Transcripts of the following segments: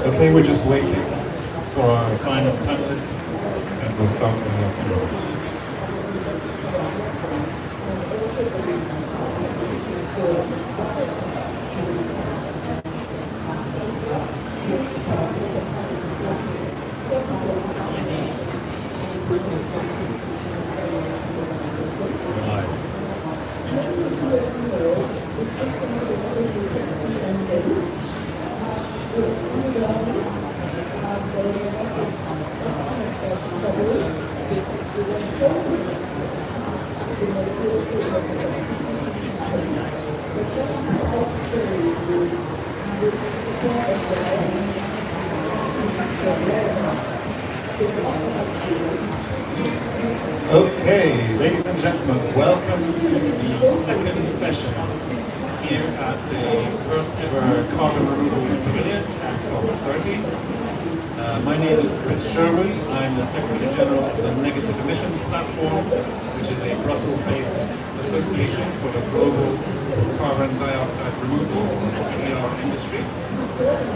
Okay, we're just waiting for our final panelist, and we'll start with our few Okay, ladies and gentlemen, welcome to the second session here at the first ever Carbon Removal Pavilion at COP30. My name is Chris Sherwood. I'm the Secretary General of the Negative Emissions Platform, which is a Brussels-based association for the global carbon dioxide removals in the CDR industry.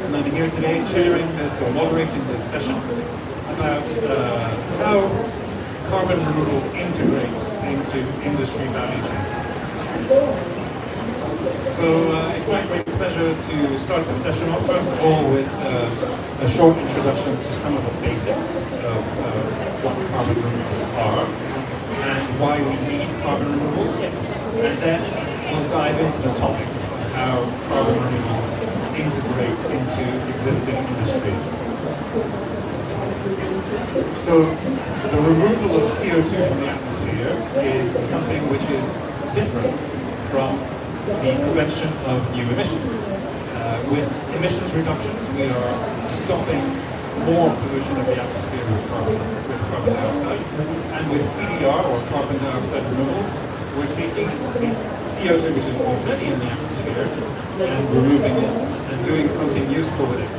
And I'm here today chairing this or moderating this session about how carbon removals integrates into industry value chains. So it's my great pleasure to start the session off, first of all, with a short introduction to some of the basics of what carbon removals are and why we need carbon removals. And then we'll dive into the topic of how carbon removals integrate into existing industries. So the removal of CO2 from the atmosphere is something which is different from the prevention of new emissions. With emissions reductions, we are stopping more pollution of the atmosphere with carbon dioxide. And with CDR, or carbon dioxide removals, we're taking CO2, which is already in the atmosphere, and removing it and doing something useful with it.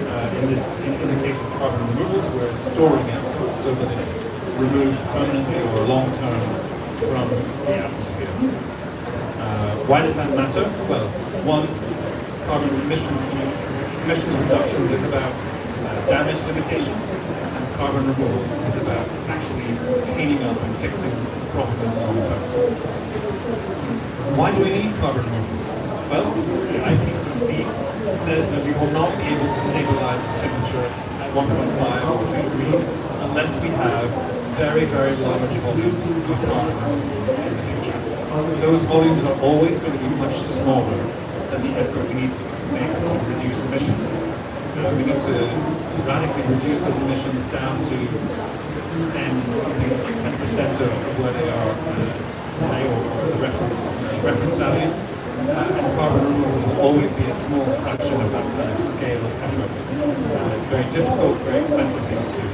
In the case of carbon removals, we're storing it so that it's removed permanently or long-term from the atmosphere. Why does that matter? Well, one, carbon emissions reductions is about damage limitation, and carbon removals is about actually cleaning up and fixing the problem in the long term. Why do we need carbon removals? Well, the IPCC says that we will not be able to stabilize the temperature at 1.5 or 2 degrees unless we have very, very large volumes of carbon removals in the future. Those volumes are always going to be much smaller than the effort we need to make to reduce emissions. We need to radically reduce those emissions down to 10% of where they are today, or the reference values. And carbon removals will always be a small fraction of that kind of scale of effort. It's very difficult, very expensive things to do.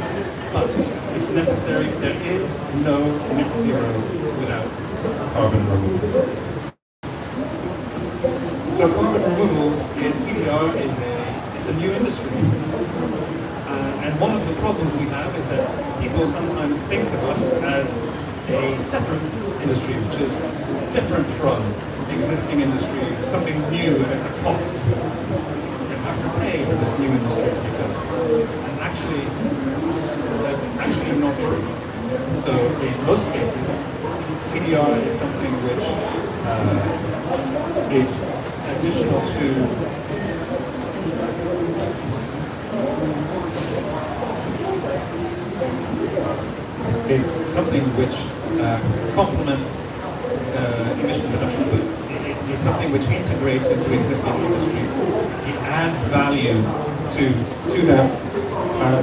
But it's necessary. There is no net zero without carbon removals. So carbon removals CDR is a new industry. And one of the problems we have is that people sometimes think of us as a separate industry, which is different from existing industry. It's something new and it's a cost. You have to pay for this new industry to be done. And actually, that's actually not true. So in most cases, CDR is something which is additional to it's something which complements emissions reduction, but it's something which integrates into existing industries. It adds value to them.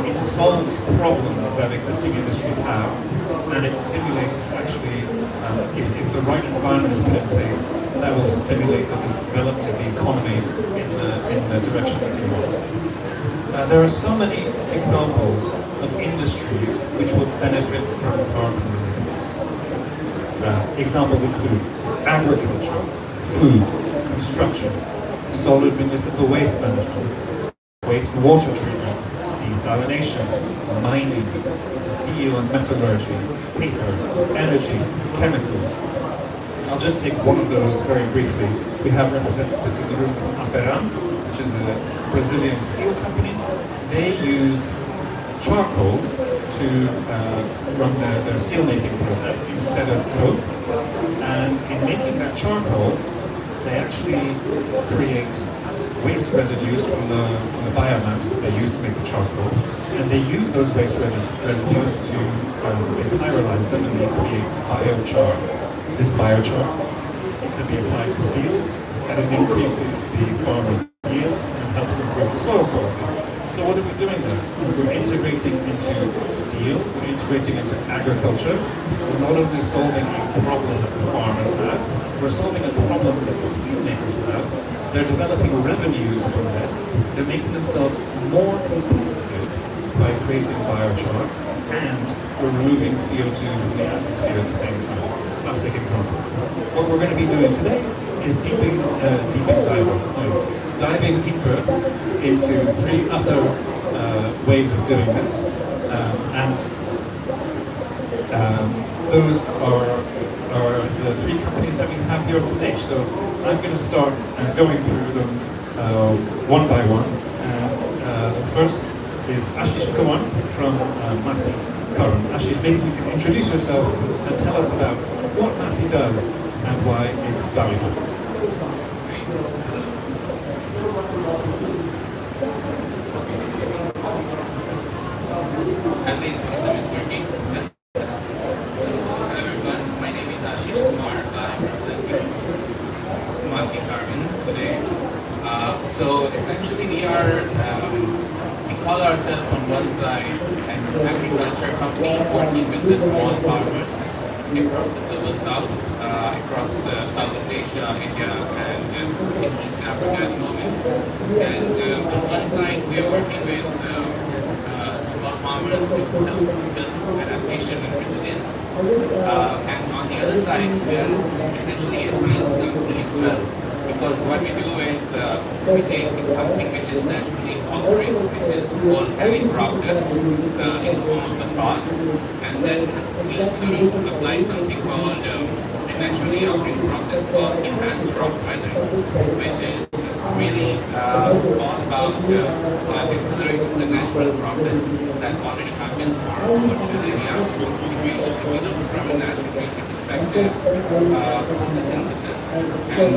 It solves problems that existing industries have, and it stimulates actually, if the right environment is put in place, that will stimulate the development of the economy in the direction that we want. There are so many examples of industries which will benefit from carbon removals. Examples include agriculture, food, construction, solid municipal waste management, wastewater treatment, desalination, mining, steel and metallurgy, paper, energy, chemicals. I'll just take one of those very briefly. We have representatives in the room from Belém, which is a Brazilian steel company. They use charcoal to run their steel making process instead of coke. And in making that charcoal, they actually create waste residues from the biomass that they use to make the charcoal, and they use those waste residues to they pyrolyze them and they create biochar. This biochar, it can be applied to fields, and it increases the farmers' yields and helps improve the soil quality. So what are we doing there? We're integrating into steel, we're integrating into agriculture. We're not only solving a problem that the farmers have, we're solving a problem that the steel makers have. They're developing revenues from this. They're making themselves more competitive by creating biochar and removing CO2 from the atmosphere at the same time. Classic example. What we're going to be doing today is diving deeper into 3 other ways of doing this, and those are the 3 companies that we have here on the stage. So I'm going to start going through them one by one. And the first is Ashish Kawan from Mati Karan. Ashish, maybe you can introduce yourself and tell us about what Mati does and why it's valuable. At least one of them is working. Hello everyone, my name is Ashish Kumar. I'm representing Mati Carbon today. So essentially we call ourselves on one side an agriculture company working with the small farmers across the global south, across Southeast Asia, India, and in East Africa at the moment. And on one side we are working with farmers to help build adaptation and resilience. And on the other side, we are essentially a science company as well. Because what we do is we take something which is naturally occurring, which is volcanic rock dust in the form of the salt, and then we sort of apply something called a naturally occurring process called enhanced rock weathering, which is really all about accelerating the natural process that already happened for a particular area. If you look from a natural nature perspective, photosynthesis and